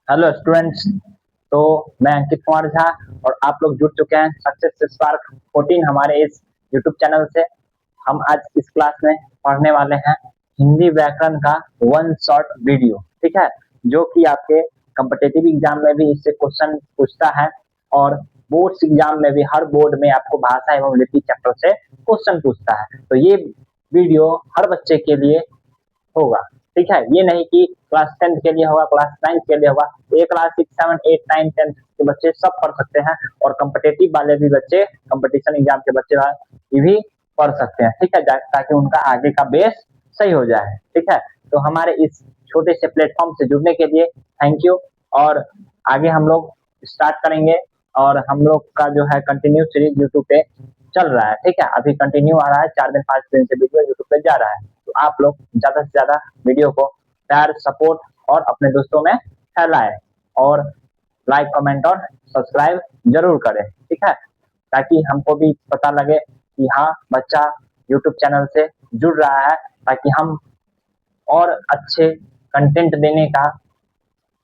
Hello students. तो मैं अंकित कुमार झा और आप लोग जुड़ चुके हैं सक्सेस स्पार्क 14 हमारे इस यूट्यूब चैनल से। हम आज इस क्लास में पढ़ने वाले हैं हिंदी व्याकरण का वन शॉर्ट वीडियो, ठीक है, जो कि आपके कम्पिटिटिव एग्जाम में भी इससे क्वेश्चन पूछता है और बोर्ड्स एग्जाम में भी हर बोर्ड में आपको भाषा एवं लिपि चैप्टर से क्वेश्चन पूछता है। तो ये वीडियो हर बच्चे के लिए होगा, ठीक है। ये नहीं कि क्लास 10th के लिए होगा, क्लास 9th के लिए होगा। ये क्लास 6 7 8 9 10 के बच्चे सब पढ़ सकते हैं और कम्पिटिटिव वाले भी बच्चे, कंपटीशन एग्जाम के बच्चे ये भी पढ़ सकते हैं, ठीक है, ताकि उनका आगे का बेस सही हो जाए, ठीक है। तो हमारे इस छोटे से प्लेटफॉर्म से जुड़ने के लिए थैंक यू। और आगे हम लोग स्टार्ट करेंगे और हम लोग का जो है कंटिन्यू सीरीज यूट्यूब पे चल रहा है, ठीक है। अभी कंटिन्यू आ रहा है, 4 दिन 5 दिन से वीडियो यूट्यूब पे जा रहा है। तो आप लोग ज्यादा से ज्यादा वीडियो को प्यार सपोर्ट और अपने दोस्तों में फैलाएं और लाइक कमेंट और सब्सक्राइब जरूर करें, ठीक है, ताकि हमको भी पता लगे कि हाँ बच्चा यूट्यूब चैनल से जुड़ रहा है, ताकि हम और अच्छे कंटेंट देने का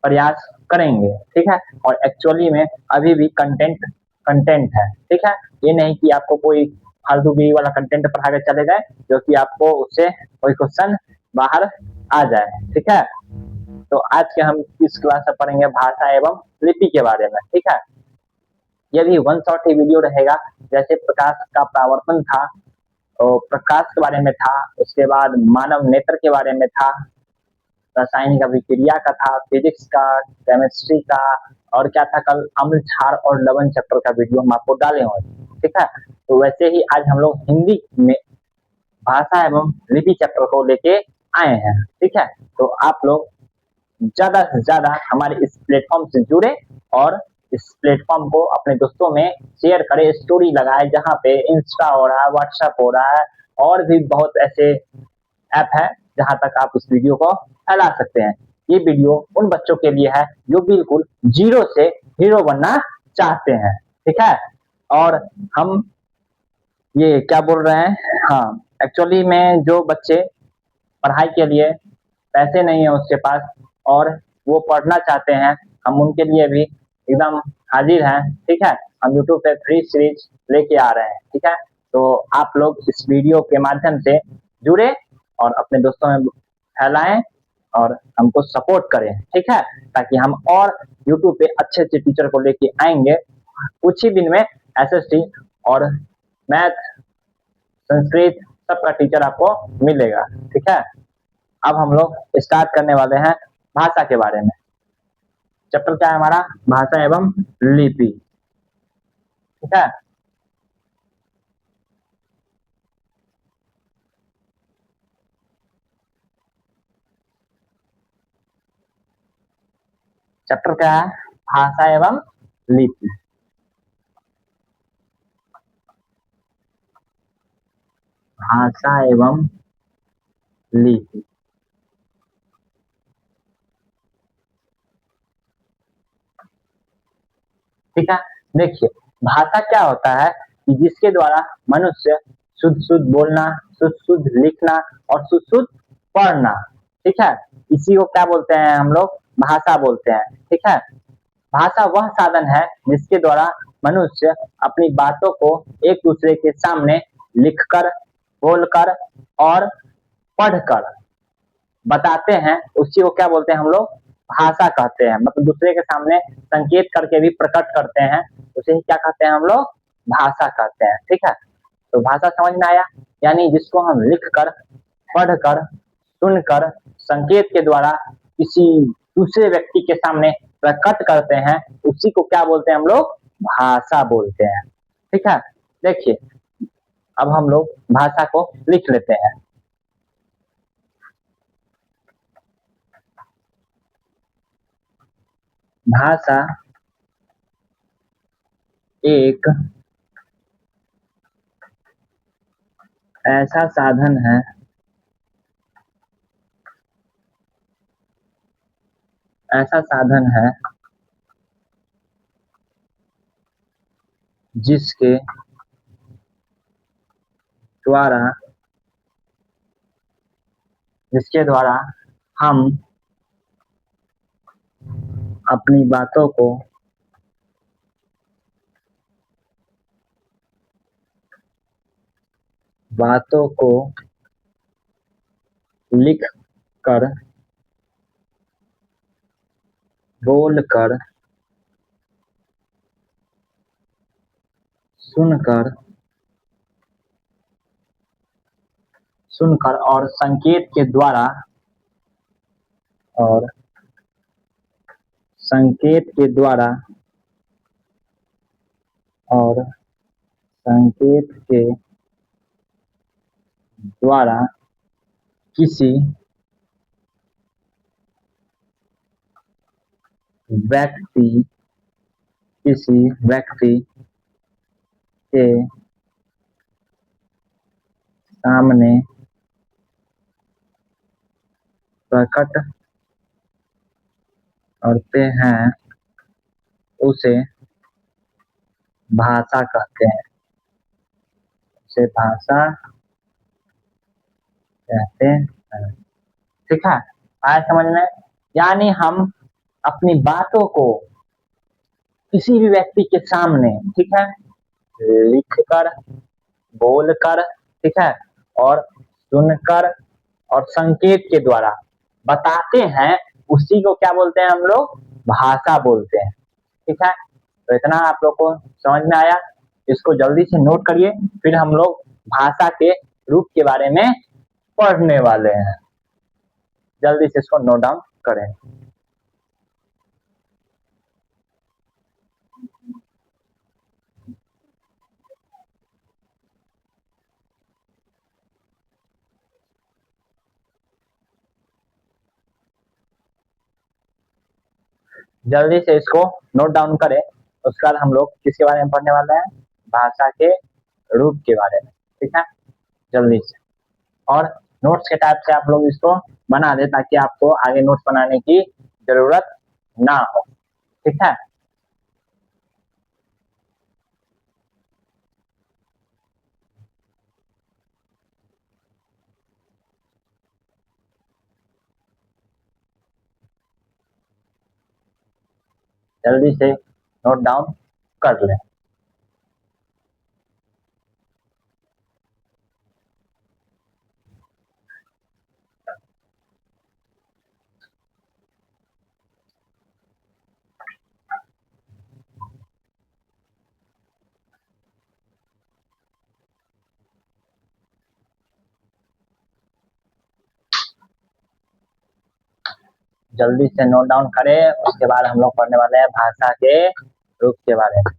प्रयास करेंगे, ठीक है। और एक्चुअली में अभी भी कंटेंट कंटेंट है, ठीक है। ये नहीं कि आपको कोई फालतूगिरी वाला कंटेंट पढ़ा के चले गए जो कि आपको उससे कोई क्वेश्चन बाहर आ जाए, ठीक है। तो आज के हम इस क्लास में पढ़ेंगे भाषा एवं लिपि के बारे में, ठीक है। ये भी वन शॉट ही वीडियो रहेगा। जैसे प्रकाश का प्रावर्तन था, तो प्रकाश के बारे में था, उसके बाद मानव नेत्र के बारे में था, रासायनिक अभिक्रिया का था, फिजिक्स का, केमिस्ट्री का, और क्या था कल अम्ल क्षार और लवण चैप्टर का वीडियो हम आपको डाले हुए, ठीक है। तो वैसे ही आज हम लोग हिंदी में भाषा एवं लिपि चैप्टर को लेके आए हैं, ठीक है। तो आप लोग ज्यादा से ज्यादा हमारे इस प्लेटफॉर्म से जुड़े और इस प्लेटफॉर्म को अपने दोस्तों में शेयर करें, स्टोरी लगाए, जहाँ पे इंस्टा हो रहा है, व्हाट्सएप हो रहा है और भी बहुत ऐसे ऐप है जहां तक आप इस वीडियो को फैला सकते हैं। ये वीडियो उन बच्चों के लिए है जो बिल्कुल जीरो से हीरो बनना चाहते हैं, ठीक है। और हम ये क्या बोल रहे हैं, हाँ, एक्चुअली में जो बच्चे पढ़ाई के लिए पैसे नहीं है उसके पास और वो पढ़ना चाहते हैं, हम उनके लिए भी एकदम हाजिर हैं, ठीक है। हम यूट्यूब पे फ्री सीरीज लेके आ रहे हैं, ठीक है। तो आप लोग इस वीडियो के माध्यम से जुड़े और अपने दोस्तों में फैलाएं और हमको सपोर्ट करें, ठीक है, ताकि हम और यूट्यूब पे अच्छे अच्छे टीचर को लेके आएंगे। कुछ ही दिन में एसएसटी और मैथ, संस्कृत सबका टीचर आपको मिलेगा, ठीक है। अब हम लोग स्टार्ट करने वाले हैं भाषा के बारे में। चैप्टर क्या है हमारा, भाषा एवं लिपि, ठीक है। चैप्टर क्या है, भाषा एवं लिपि। भाषा एवं लिपि, ठीक है। देखिए, भाषा क्या होता है कि जिसके द्वारा मनुष्य शुद्ध शुद्ध बोलना, शुद्ध शुद्ध लिखना और शुद्ध शुद्ध पढ़ना, ठीक है, इसी को क्या बोलते हैं हम लोग, भाषा बोलते हैं, ठीक है। भाषा वह साधन है जिसके द्वारा मनुष्य अपनी बातों को एक दूसरे के सामने लिखकर, बोलकर और पढ़कर बताते हैं, उसी को क्या बोलते हैं हम लोग, भाषा कहते हैं। मतलब दूसरे के सामने संकेत करके भी प्रकट करते हैं, उसे ही क्या कहते हैं हम लोग, भाषा कहते हैं, ठीक है। तो भाषा समझ में आया, यानी जिसको हम लिख कर, पढ़कर, सुनकर, संकेत के द्वारा किसी दूसरे व्यक्ति के सामने प्रकट करते हैं, उसी को क्या बोलते हैं हम लोग, भाषा बोलते हैं, ठीक है। देखिए, अब हम लोग भाषा को लिख लेते हैं। भाषा एक ऐसा साधन है ऐसा साधन है जिसके द्वारा जिसके द्वारा हम अपनी बातों को लिख कर, बोल कर, सुनकर और और संकेत के द्वारा और संकेत के द्वारा किसी व्यक्ति के सामने प्रकट करते हैं उसे भाषा कहते हैं। उसे भाषा कहते हैं। ठीक है, आया समझ में? यानी हम अपनी बातों को किसी भी व्यक्ति के सामने, ठीक है, लिखकर, बोलकर, ठीक है, और सुनकर और संकेत के द्वारा बताते हैं, उसी को क्या बोलते हैं हम लोग? भाषा बोलते हैं। ठीक है, तो इतना आप लोग को समझ में आया। इसको जल्दी से नोट करिए, फिर हम लोग भाषा के रूप के बारे में पढ़ने वाले हैं। जल्दी से इसको नोट डाउन करें। जल्दी से इसको नोट डाउन करें। उसके बाद हम लोग किसके बारे में पढ़ने वाले हैं? भाषा के रूप के बारे में। ठीक है, जल्दी से। और नोट्स के टाइप से आप लोग इसको बना दे, ताकि आपको आगे नोट्स बनाने की जरूरत ना हो। ठीक है, जल्दी से नोट डाउन कर लें। जल्दी से नोट डाउन करें। उसके बाद हम लोग पढ़ने वाले हैं भाषा के रूप के बारे में।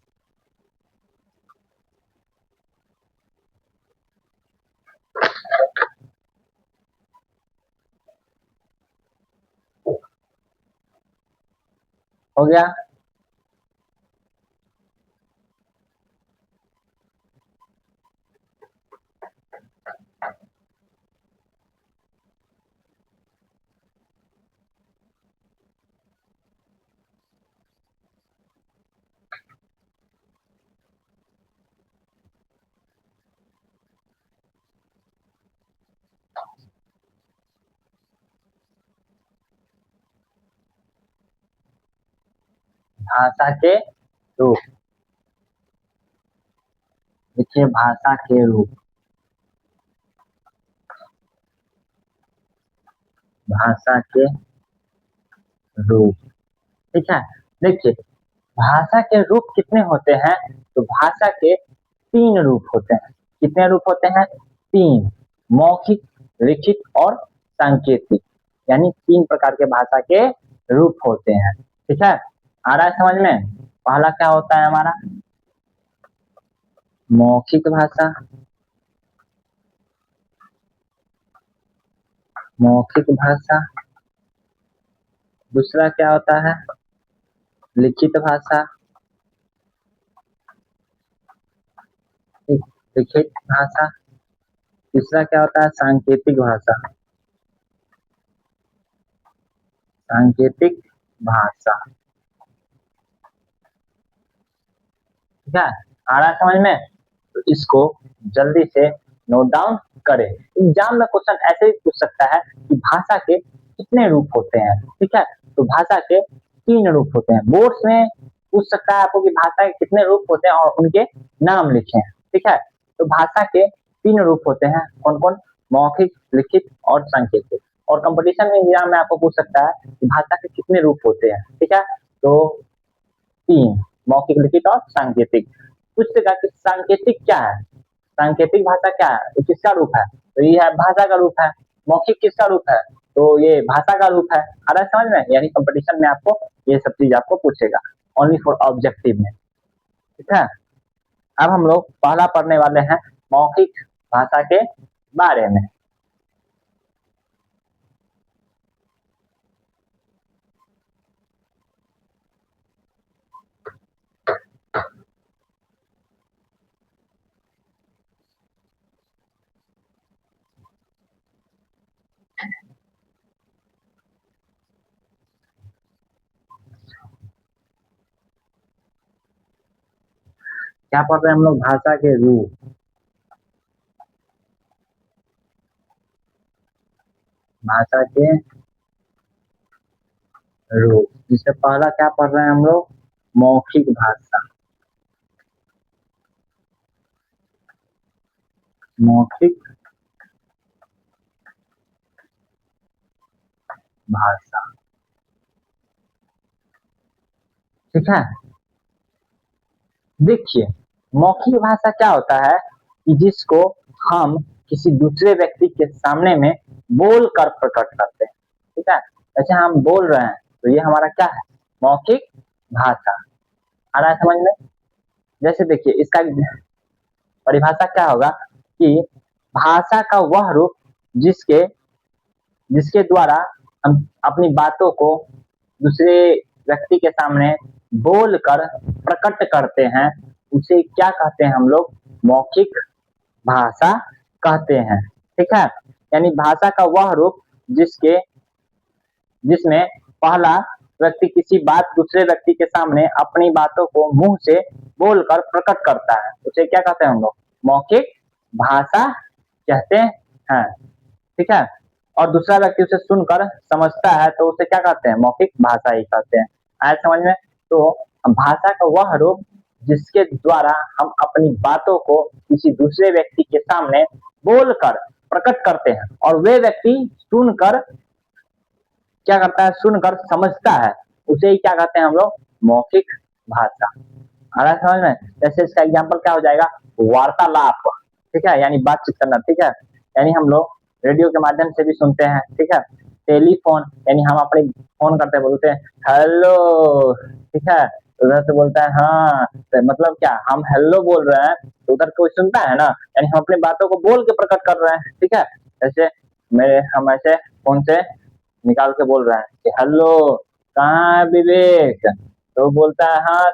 हो गया? भाषा के रूप, देखिए भाषा के रूप, भाषा के रूप। ठीक है, देखिए भाषा के रूप कितने होते हैं? तो भाषा के 3 रूप होते हैं। कितने रूप होते हैं? 3, मौखिक, लिखित और सांकेतिक, यानी 3 प्रकार के भाषा के रूप होते हैं। ठीक है, आ रहा है समझ में? पहला क्या होता है हमारा? मौखिक भाषा, मौखिक भाषा। दूसरा क्या होता है? लिखित भाषा, लिखित भाषा। तीसरा क्या होता है? सांकेतिक भाषा, सांकेतिक भाषा। ठीक है, आ रहा है समझ में? तो इसको जल्दी से नोट डाउन करें। एग्जाम में क्वेश्चन ऐसे ही पूछ सकता है कि भाषा के कितने रूप होते हैं। ठीक है, तो भाषा के 3 रूप होते हैं। बोर्ड्स में पूछ सकता है आपको कि भाषा के कितने रूप होते हैं और उनके नाम लिखें, ठीक है। तो भाषा के 3 रूप होते हैं, कौन कौन? मौखिक, लिखित और सांकेतिक। और कंपटीशन में एग्जाम में आपको पूछ सकता है कि भाषा के कितने रूप होते हैं, ठीक है। तो 3, मौखिक, लिखित और सांकेतिक। पूछेगा कि सांकेतिक क्या है, सांकेतिक भाषा क्या है, ये किसका रूप है? तो ये है भाषा का रूप है। मौखिक किसका रूप है? तो ये भाषा का रूप है। आ रहा है समझ में? यानी कंपटीशन में आपको ये सब चीज आपको पूछेगा, ओनली फॉर ऑब्जेक्टिव में, ठीक है। अब हम लोग पहला पढ़ने वाले हैं मौखिक भाषा के बारे में। क्या पढ़ रहे हैं हम लोग? भाषा के रूप, भाषा के रूप। जिससे पहला क्या पढ़ रहे हैं हम लोग? मौखिक भाषा, मौखिक भाषा, ठीक है। देखिए, मौखिक भाषा क्या होता है कि जिसको हम किसी दूसरे व्यक्ति के सामने में बोल कर प्रकट करते हैं, ठीक है। जैसे हम बोल रहे हैं तो ये हमारा क्या है? मौखिक भाषा। आ रहा है समझ में? जैसे देखिए, इसका परिभाषा क्या होगा कि भाषा का वह रूप जिसके जिसके द्वारा हम अपनी बातों को दूसरे व्यक्ति के सामने बोलकर प्रकट करते हैं, उसे क्या कहते हैं हम लोग? मौखिक भाषा कहते हैं, ठीक है। यानी भाषा का वह रूप जिसके जिसमें पहला व्यक्ति किसी बात दूसरे व्यक्ति के सामने अपनी बातों को मुंह से बोलकर प्रकट करता है, उसे क्या कहते हैं हम लोग? मौखिक भाषा कहते हैं, ठीक है। और दूसरा व्यक्ति उसे सुनकर समझता है तो उसे क्या कहते हैं? मौखिक भाषा ही कहते हैं। आया समझ में? तो भाषा का वह रूप जिसके द्वारा हम अपनी बातों को किसी दूसरे व्यक्ति के सामने बोलकर प्रकट करते हैं और वे व्यक्ति सुनकर क्या करता है? सुनकर समझता है, उसे ही क्या कहते हैं हम लोग? मौखिक भाषा। आ रहा है समझ में? जैसे इसका एग्जाम्पल क्या हो जाएगा? वार्तालाप, ठीक है, यानी बातचीत करना, ठीक है। यानी हम लोग रेडियो के माध्यम से भी सुनते हैं, ठीक है। टेलीफोन, यानी हम अपने फोन करते बोलते हैं हेलो, ठीक है। उधर से बोलता है हाँ, तो मतलब क्या, हम हेलो बोल रहे हैं तो उधर कोई सुनता है ना, यानी हम अपनी बातों को बोल के प्रकट कर रहे हैं, ठीक है। जैसे मेरे हम ऐसे फोन से निकाल के बोल रहा है कि हेलो, कहाँ है विवेक? तो बोलता है हाँ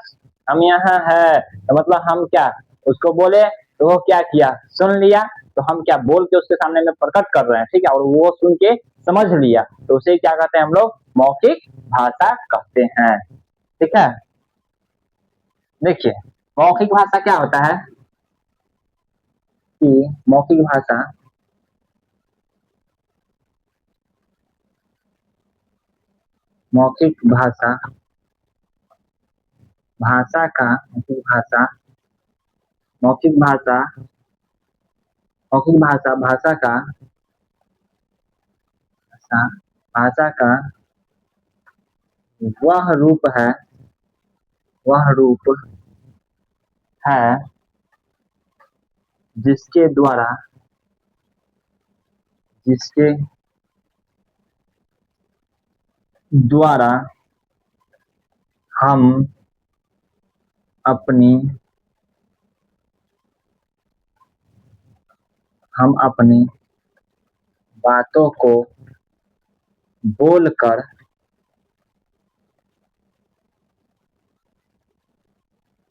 हम यहाँ है, तो मतलब हम क्या उसको बोले तो वो क्या किया? सुन लिया, तो हम क्या बोल के उसके सामने में प्रकट कर रहे हैं, ठीक है। और वो सुन के समझ लिया, तो उसे क्या कहते हैं हम लोग? मौखिक भाषा कहते हैं, ठीक है। देखिए, मौखिक भाषा क्या होता है कि मौखिक भाषा मौखिक भाषा भाषा का मौखिक भाषा मौखिक भाषा मौखिक भाषा भाषा का वह रूप है वह रूप है जिसके द्वारा जिसके द्वारा हम अपनी बातों को बोलकर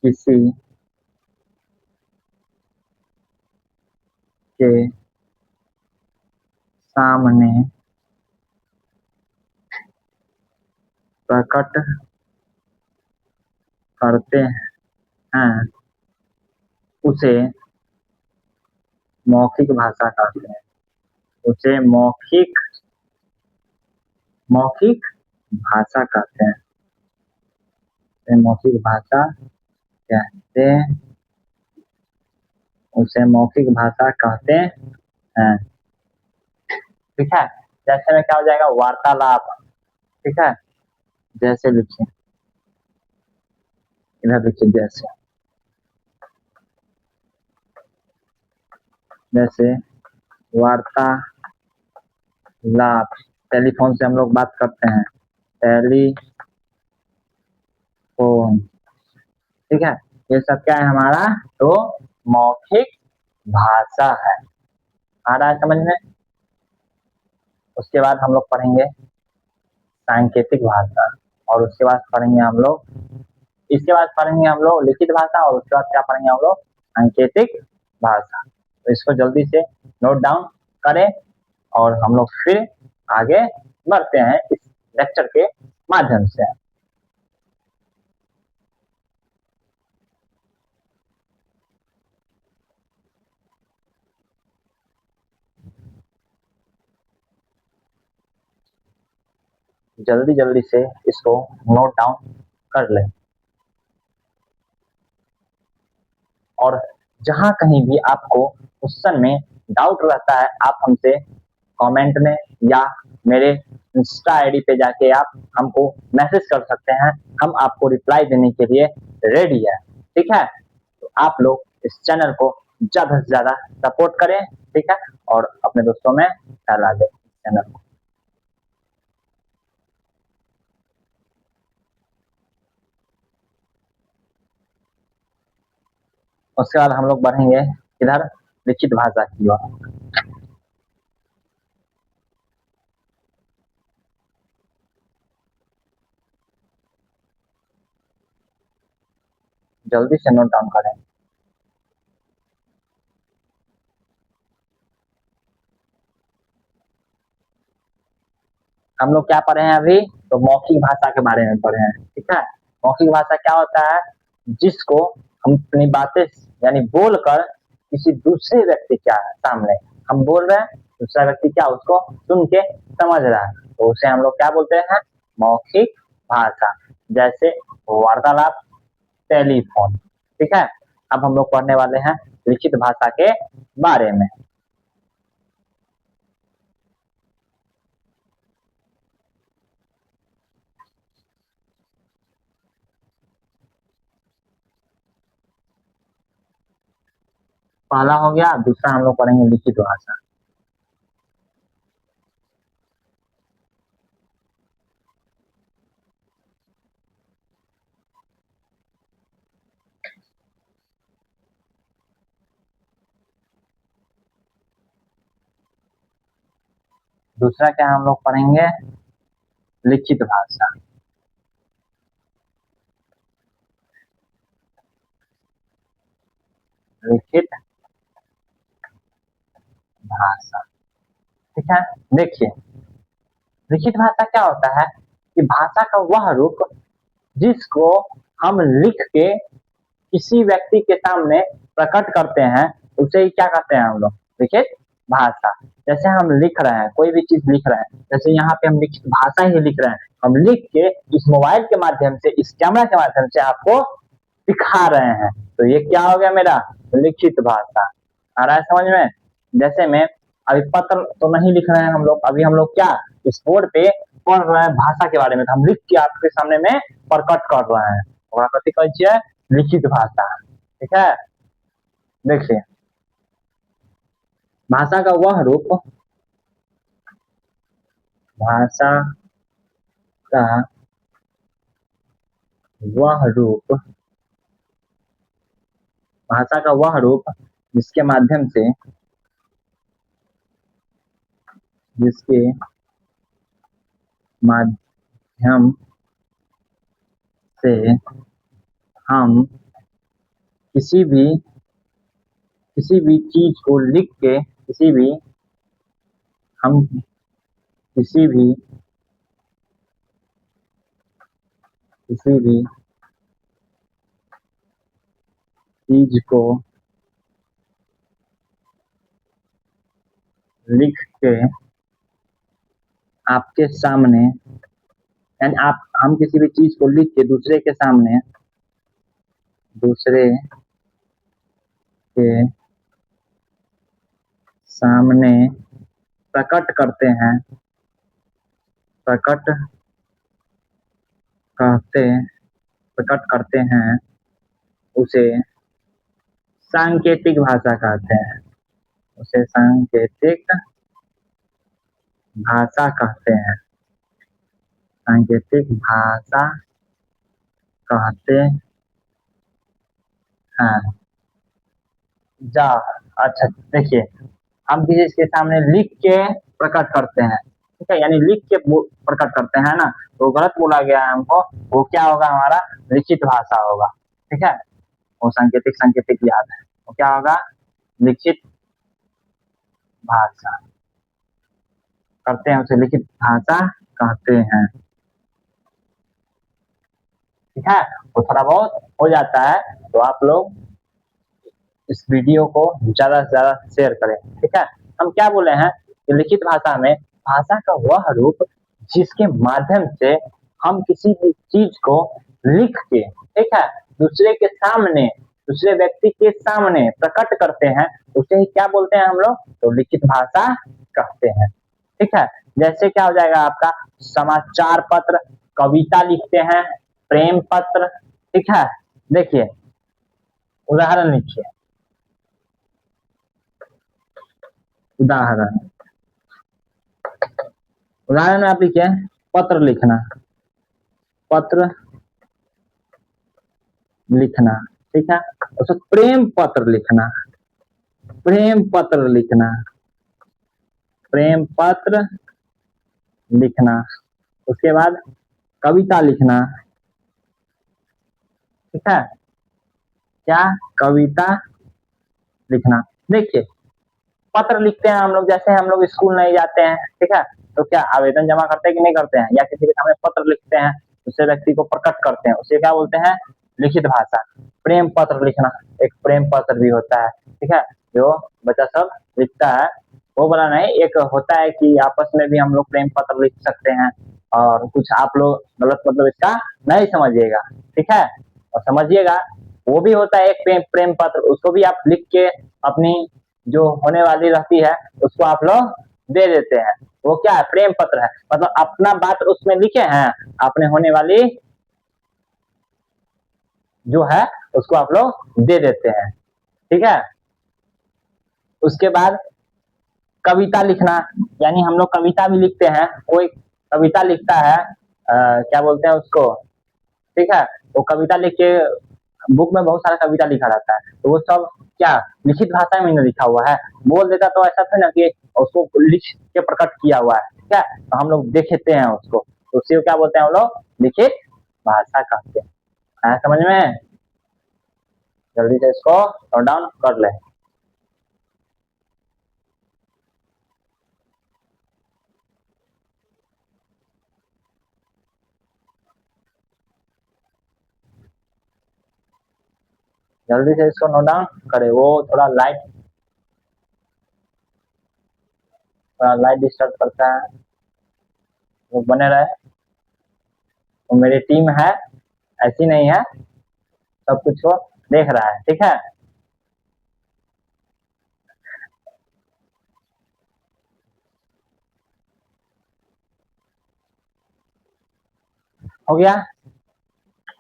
किसी के सामने प्रकट करते हैं, उसे मौखिक भाषा कहते हैं। उसे मौखिक भाषा कहते हैं, उसे मौखिक भाषा कहते उसे मौखिक भाषा कहते हैं। ठीक है, जैसे में क्या हो जाएगा वार्तालाप। ठीक है, जैसे लिखिए, इधर लिखिए जैसे वार्तालाप, टेलीफोन से हम लोग बात करते हैं, टेलीफोन। ठीक है, ये सब क्या है हमारा, तो मौखिक भाषा है। आ रहा है समझ में। उसके बाद हम लोग पढ़ेंगे सांकेतिक भाषा, और उसके बाद पढ़ेंगे हम लोग, इसके बाद पढ़ेंगे हम लोग लिखित भाषा, और उसके बाद क्या पढ़ेंगे हम लोग, सांकेतिक भाषा। तो इसको जल्दी से नोट डाउन करें, और हम लोग फिर आगे बढ़ते हैं इस लेक्चर के माध्यम से। जल्दी जल्दी से इसको नोट डाउन कर लें, और जहां कहीं भी आपको क्वेश्चन में डाउट रहता है, आप हमसे कमेंट में या मेरे इंस्टा आईडी पे जाके आप हमको मैसेज कर सकते हैं। हम आपको रिप्लाई देने के लिए रेडी है। ठीक है, तो आप लोग इस चैनल को ज्यादा से ज्यादा सपोर्ट करें। ठीक है, और अपने दोस्तों में फैला दें चैनल को। उसके बाद हम लोग बढ़ेंगे इधर लिखित भाषा की ओर। जल्दी से नोट डाउन करें। हम लोग क्या पढ़े हैं अभी, तो मौखिक भाषा के बारे में पढ़े हैं। ठीक है, मौखिक भाषा क्या होता है, जिसको हम अपनी बातें यानी बोलकर किसी दूसरे व्यक्ति क्या है सामने हम बोल रहे हैं, दूसरा व्यक्ति क्या उसको सुन के समझ रहा है, तो उसे हम लोग क्या बोलते हैं, मौखिक भाषा। जैसे वार्तालाप, टेलीफोन। ठीक है, अब हम लोग पढ़ने वाले हैं लिखित भाषा के बारे में। पहला हो गया, दूसरा हम लोग पढ़ेंगे लिखित भाषा। दूसरा क्या हम लोग पढ़ेंगे, लिखित भाषा। लिखित भाषा। ठीक है, देखिए लिखित भाषा क्या होता है कि भाषा का वह रूप जिसको हम लिख के किसी व्यक्ति के सामने प्रकट करते हैं, उसे ही क्या कहते हैं हम लोग, लिखित भाषा। जैसे हम लिख रहे हैं, कोई भी चीज लिख रहे हैं, जैसे यहाँ पे हम लिखित भाषा ही लिख रहे हैं, हम लिख के इस मोबाइल के माध्यम से, इस कैमरा के माध्यम से आपको दिखा रहे हैं, तो ये क्या हो गया मेरा, लिखित भाषा। आ रहा है समझ में। जैसे में अभी पत्र तो नहीं लिख रहे हैं हम लोग, अभी हम लोग क्या इस बोर्ड पे पढ़ रहे हैं भाषा के बारे में, तो हम लिख के आपके सामने में प्रकट कर रहे हैं, और कथी कहे लिखित भाषा। ठीक है, देखिए भाषा का वह रूप, भाषा का वह रूप, भाषा का वह रूप जिसके माध्यम से, जिसके माध्यम से हम किसी भी चीज को लिख के, हम किसी भी चीज को लिख के आपके सामने यानी आप हम किसी भी चीज को लिख के दूसरे के सामने प्रकट करते हैं, प्रकट करते हैं, उसे सांकेतिक भाषा कहते हैं। उसे सांकेतिक भाषा कहते हैं। सांकेतिक भाषा कहते हैं। जा अच्छा देखिए, हम किसी के सामने लिख के प्रकट करते हैं, ठीक है, यानी लिख के प्रकट करते हैं ना, तो गलत बोला गया है हमको, वो क्या होगा, हमारा लिखित भाषा होगा, ठीक है। वो सांकेतिक याद है, वो क्या होगा, लिखित भाषा करते हैं, उसे लिखित भाषा कहते हैं, ठीक है। वो थोड़ा बहुत हो जाता है, तो आप लोग इस वीडियो को ज्यादा से ज्यादा शेयर करें, ठीक है। हम क्या बोले हैं कि लिखित भाषा में भाषा का वह रूप जिसके माध्यम से हम किसी भी चीज को लिख के, ठीक है, दूसरे के सामने, दूसरे व्यक्ति के सामने प्रकट करते हैं, उसे ही क्या बोलते हैं हम लोग, तो लिखित भाषा कहते हैं, ठीक है। जैसे क्या हो जाएगा आपका, समाचार पत्र, कविता लिखते हैं, प्रेम पत्र, ठीक है। देखिए उदाहरण लिखिए, उदाहरण में आप लिखिए पत्र लिखना, ठीक है। उसको प्रेम पत्र लिखना, उसके बाद कविता लिखना, ठीक है, क्या, कविता लिखना। देखिए पत्र लिखते हैं हम लोग, जैसे हम लोग स्कूल नहीं जाते हैं, ठीक है, तो क्या आवेदन जमा करते हैं कि नहीं करते हैं, या किसी के सामने पत्र लिखते हैं, दूसरे व्यक्ति को प्रकट करते हैं, उसे क्या बोलते हैं, लिखित भाषा। प्रेम पत्र लिखना, एक प्रेम पत्र भी होता है, ठीक है, जो बच्चा सब लिखता है, वो वाला नहीं, एक होता है कि आपस में भी हम लोग प्रेम पत्र लिख सकते हैं, और कुछ आप लोग गलत मतलब इसका नहीं समझिएगा, ठीक है, और समझिएगा, वो भी होता है एक प्रेम पत्र, उसको भी आप लिख के अपनी जो होने वाली रहती है उसको आप लोग दे देते हैं, वो क्या है, प्रेम पत्र है, मतलब अपना बात उसमें लिखे हैं, अपने होने वाली जो है उसको आप लोग दे देते हैं, ठीक है। उसके बाद कविता लिखना, यानी हम लोग कविता भी लिखते हैं, कोई कविता लिखता है, क्या बोलते हैं उसको, ठीक है, वो कविता लिख के, बुक में बहुत सारा कविता लिखा रहता है, तो वो सब क्या लिखित भाषा में लिखा हुआ है, बोल देता तो ऐसा था ना कि उसको लिख के प्रकट किया हुआ है, ठीक है, तो हम लोग देखते हैं उसको, तो उसी को क्या बोलते हैं हम लोग, लिखित भाषा कहते हैं। समझ में, जल्दी से इसको नोट डाउन कर ले। जल्दी से इसको नोट डाउन करे, वो थोड़ा लाइट डिस्टर्ब करता है, वो बने रहे, वो मेरी टीम है, ऐसी नहीं है, सब कुछ वो देख रहा है, ठीक है। हो गया,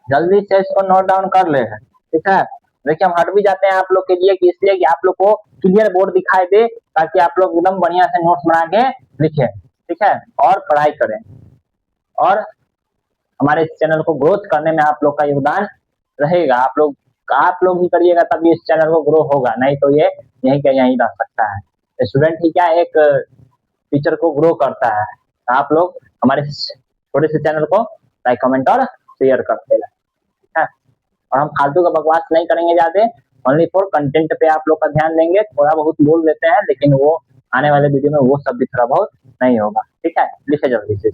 जल्दी से इसको नोट डाउन कर ले, ठीक है। देखिए हम हट भी जाते हैं आप लोग के लिए, कि इसलिए कि आप लोग को क्लियर बोर्ड दिखाई दे, ताकि आप लोग एकदम बढ़िया से नोट्स बना के लिखें, ठीक है, और पढ़ाई करें, और हमारे इस चैनल को ग्रोथ करने में आप लोग का योगदान रहेगा, आप लोग ही करिएगा तभी इस चैनल को ग्रो होगा, नहीं तो ये यहीं का यहीं रह सकता है। स्टूडेंट ही क्या एक टीचर को ग्रो करता है, आप लोग हमारे छोटे से चैनल को लाइक कमेंट और शेयर करते रहे, ठीक है। और हम फालतू का बकवास नहीं करेंगे ज्यादा, ओनली फॉर कंटेंट पे आप लोग का ध्यान देंगे, थोड़ा बहुत बोल देते हैं, लेकिन वो आने वाले वीडियो में वो सब भी थोड़ा बहुत नहीं होगा, ठीक है। लिखे जल्दी से,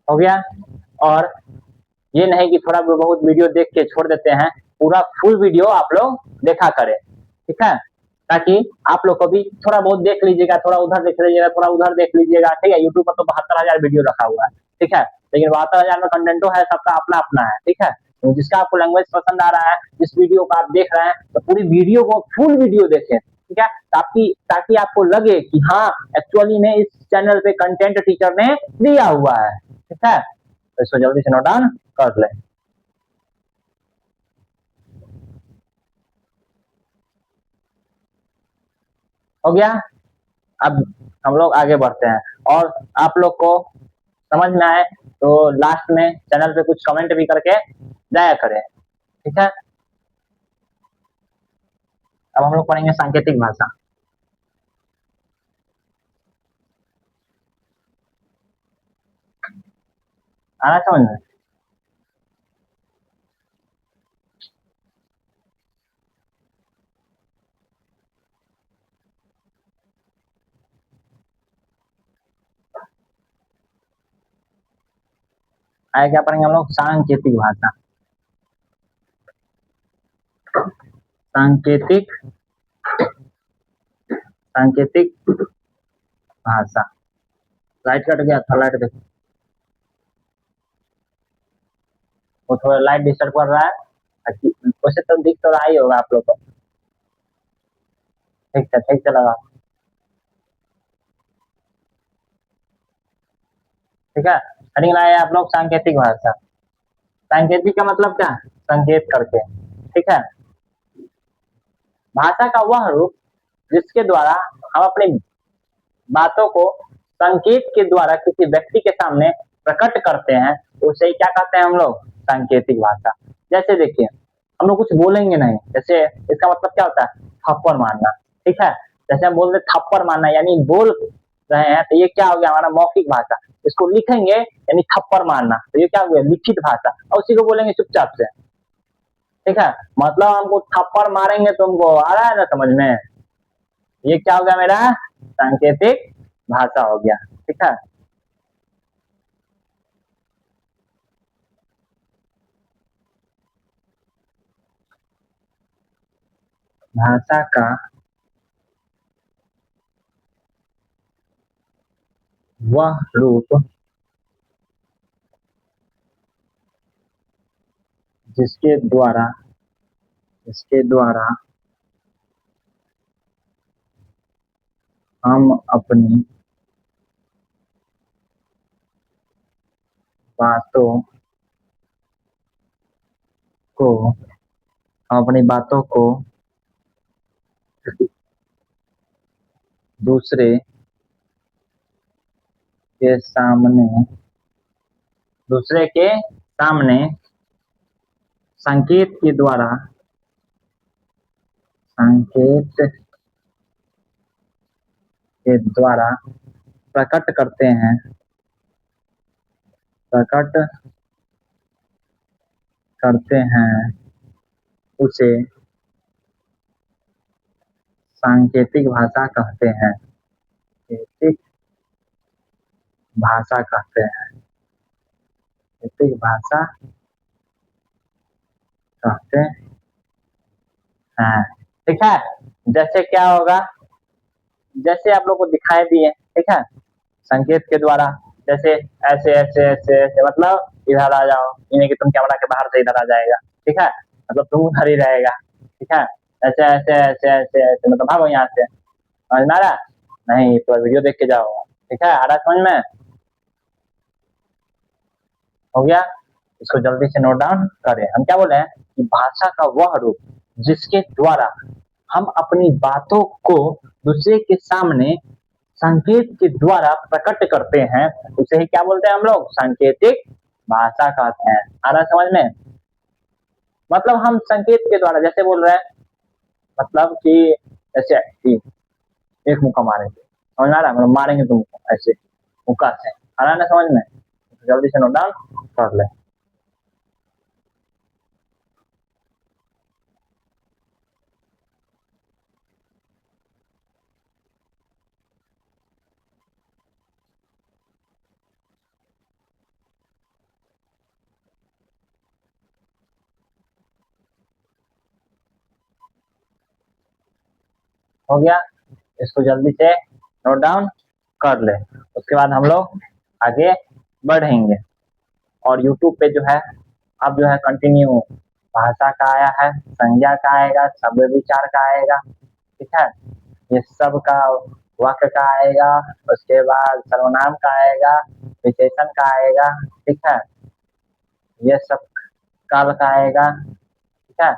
हो गया। और ये नहीं कि थोड़ा बहुत वीडियो देख के छोड़ देते हैं, पूरा फुल वीडियो आप लोग देखा करें, ठीक है, ताकि आप लोग को भी थोड़ा बहुत देख लीजिएगा, थोड़ा उधर देख लीजिएगा, थोड़ा उधर देख लीजिएगा, ठीक है। यूट्यूब पर तो 72,000 वीडियो रखा हुआ है, ठीक है, लेकिन 72,000 में कंटेंटो है, सबका अपना अपना है, ठीक है। तो जिसका आपको लैंग्वेज पसंद आ रहा है, जिस वीडियो को आप देख रहे हैं, तो पूरी वीडियो को फुल वीडियो देखें, ठीक है, ताकि आपको लगे कि हाँ एक्चुअली में इस चैनल पे कंटेंट टीचर ने दिया हुआ है, ठीक है। तो इसको जल्दी से नोट डाउन कर ले। हो गया। अब हम लोग आगे बढ़ते हैं, और आप लोग को समझ में आए तो लास्ट में चैनल पे कुछ कमेंट भी करके जाया करें, ठीक है। अब हम लोग पढ़ेंगे सांकेतिक भाषा। आ रहा है समझ में? आगे क्या पढ़ेंगे हम लोग? सांकेतिक भाषा। सांकेतिक सांकेतिक भाषा। लाइट कट गया था, लाइट देखो, वो थोड़ा लाइट डिस्टर्ब कर रहा है। वैसे तो दिख तो रहा ही होगा आप लोग को, ठीक से लगा, ठीक है। करेंगे लाए आप लोग सांकेतिक भाषा। सांकेतिक का मतलब क्या? संकेत करके, ठीक है। भाषा का वह रूप जिसके द्वारा हम अपनी बातों को संकेत के द्वारा किसी व्यक्ति के सामने प्रकट करते हैं, उसे क्या कहते हैं हम लोग? सांकेतिक भाषा। जैसे देखिए, हम लोग कुछ बोलेंगे नहीं, जैसे इसका मतलब क्या होता है? थप्पड़ मारना, ठीक है। जैसे हम बोलते थप्पड़ मारना यानी बोल रहे हैं, तो ये क्या हो गया? हमारा मौखिक भाषा। इसको लिखेंगे यानी थप्पड़ मारना, तो ये क्या हो गया? लिखित भाषा। और उसी को बोलेंगे चुपचाप से, ठीक है। मतलब हमको थप्पड़ मारेंगे, तुमको आ रहा है ना समझ में? ये क्या हो गया मेरा? सांकेतिक भाषा हो गया, ठीक है। भाषा का वह रूप जिसके द्वारा जिसके द्वारा हम अपनी बातों को अपनी बातों को दूसरे के सामने दूसरे के सामने संकेत के द्वारा संकेत के द्वारा प्रकट करते हैं प्रकट करते हैं उसे सांकेतिक भाषा कहते हैं। सांकेतिक भाषा कहते हैं। सांकेतिक भाषा कहते हैं, ठीक है। जैसे क्या होगा? जैसे आप लोग को दिखाई दिए, ठीक है, संकेत के द्वारा, जैसे ऐसे ऐसे ऐसे ऐसे, मतलब इधर आ जाओ, यानी कि तुम कैमरा के बाहर से इधर आ जाएगा, ठीक है, मतलब तुम उधर ही रहेगा, ठीक है। ऐसे ऐसे ऐसे ऐसे ऐसे, मतलब भागो यहाँ से, समझ में आ रहा? नहीं तो वीडियो देख के जाओ, ठीक है। आ रहा समझ में? हो गया। इसको जल्दी से नोट डाउन करें। हम क्या बोले हैं कि भाषा का वह रूप जिसके द्वारा हम अपनी बातों को दूसरे के सामने संकेत के द्वारा प्रकट करते हैं, उसे ही क्या बोलते हैं हम लोग? सांकेतिक भाषा कहते हैं। आ रहा समझ में? मतलब हम संकेत के द्वारा जैसे बोल रहे हैं, मतलब कि ऐसे कि एक मुक्का मारेंगे, समझ में आ रहा है? मतलब मारेंगे तुमको ऐसे मुक्का से। आ रहा है ना समझ में? जल्दी से नोट डाउन कर ले। हो गया, इसको जल्दी से नोट डाउन कर ले। उसके बाद हम लोग आगे बढ़ेंगे और यूट्यूब पे जो है अब जो है कंटिन्यू भाषा का आया है, संज्ञा का आएगा, शब्द विचार का आएगा, ठीक है, ये सब का वाक्य का आएगा, उसके बाद सर्वनाम का आएगा, विशेषण का आएगा, ठीक है, ये सब काल का आएगा, ठीक है।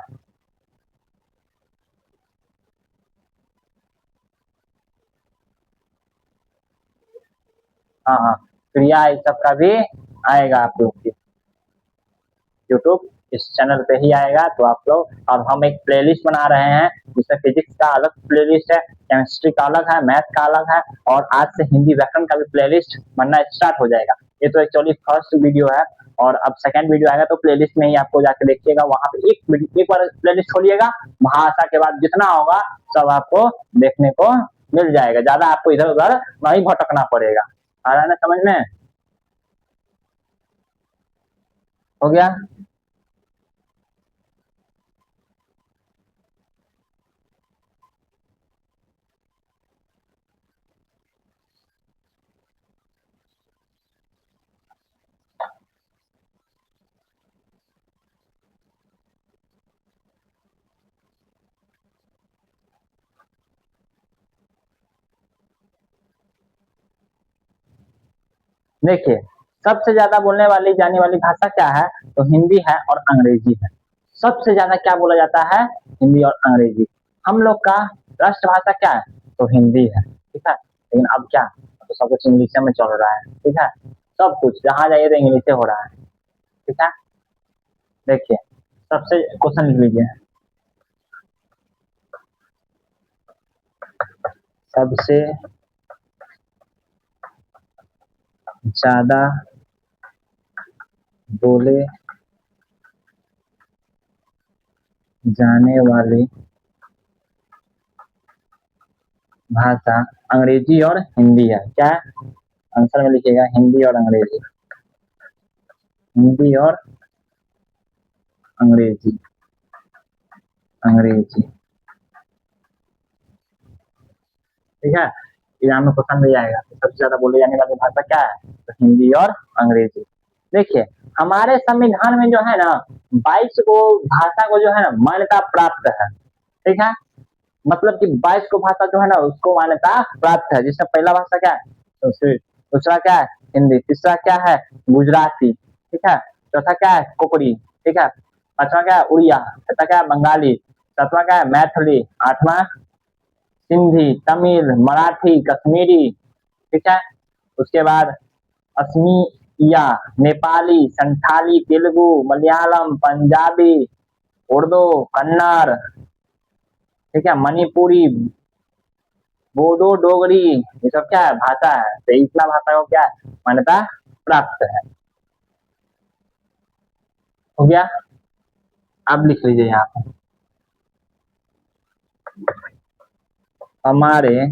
हाँ हाँ, क्रिया इस सब का भी आएगा आप लोग की यूट्यूब इस चैनल पे ही आएगा। तो आप लोग, अब हम एक प्लेलिस्ट बना रहे हैं जिसमें फिजिक्स का अलग प्लेलिस्ट है, केमिस्ट्री का अलग है, मैथ का अलग है, और आज से हिंदी व्याकरण का भी प्लेलिस्ट बनना स्टार्ट हो जाएगा। ये तो एक्चुअली फर्स्ट वीडियो है और अब सेकंड वीडियो आएगा, तो प्लेलिस्ट में ही आपको जाके देखिएगा, वहां पे एक बार प्लेलिस्ट खोलिएगा, भाषा के बाद जितना होगा सब आपको देखने को मिल जाएगा, ज्यादा आपको इधर उधर नहीं भटकना पड़ेगा। आ रहा है ना समझ में? हो गया। देखिए, सबसे ज्यादा बोलने वाली जाने वाली भाषा क्या है? तो हिंदी है और अंग्रेजी है। सबसे ज्यादा क्या बोला जाता है? हिंदी और अंग्रेजी। हम लोग का राष्ट्रभाषा क्या है? तो हिंदी है, ठीक है। लेकिन अब क्या, तो सब कुछ इंग्लिश में चल रहा है, ठीक है, सब कुछ जहाँ जाइए तो इंग्लिश हो रहा है, ठीक है। देखिए, सबसे क्वेश्चन लिख लीजिए, सबसे ज्यादा बोले जाने वाली भाषा अंग्रेजी और हिंदी है। क्या आंसर में लिखिएगा? हिंदी और अंग्रेजी, हिंदी और अंग्रेजी, अंग्रेजी, ठीक है। एग्जाम में क्वेश्चन भी आएगा, तो सबसे ज्यादा बोले जाने वाली भाषा क्या है? तो हिंदी और अंग्रेजी। देखिए, हमारे संविधान में जो है ना 22 को भाषा को जो है ना मान्यता प्राप्त है, ठीक है। मतलब कि 22 को भाषा जो है ना उसको मान्यता प्राप्त है, जिसमें पहला भाषा क्या है? तो दूसरा क्या है? हिंदी। तीसरा क्या है? गुजराती, ठीक है। चौथा क्या है? कोकड़ी, ठीक है। पांचवा क्या है? उड़िया। छठा क्या है? बंगाली। सातवां क्या है? मैथिली। आठवां सिंधी, तमिल, मराठी, कश्मीरी, ठीक है। उसके बाद असमिया, नेपाली, संथाली, तेलुगु, मलयालम, पंजाबी, उर्दू, कन्नड़, ठीक है, मणिपुरी, बोडो, डोगरी, ये सब क्या है? भाषा है। तो इतना भाषा को क्या है? मान्यता प्राप्त है। हो गया। अब लिख लीजिए यहाँ पर, हमारे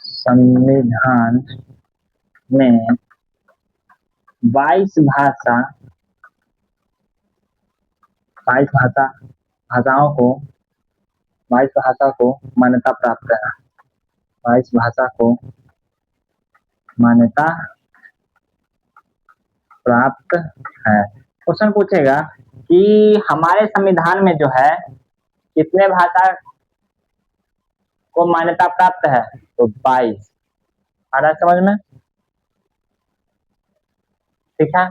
संविधान में 22 भाषा, 22 भाषाओं को, 22 भाषा को मान्यता प्राप्त है। 22 भाषा को मान्यता प्राप्त है। क्वेश्चन पूछेगा कि हमारे संविधान में जो है कितने भाषा को मान्यता प्राप्त है? तो 22। आ रहा है समझ में? ठीक है।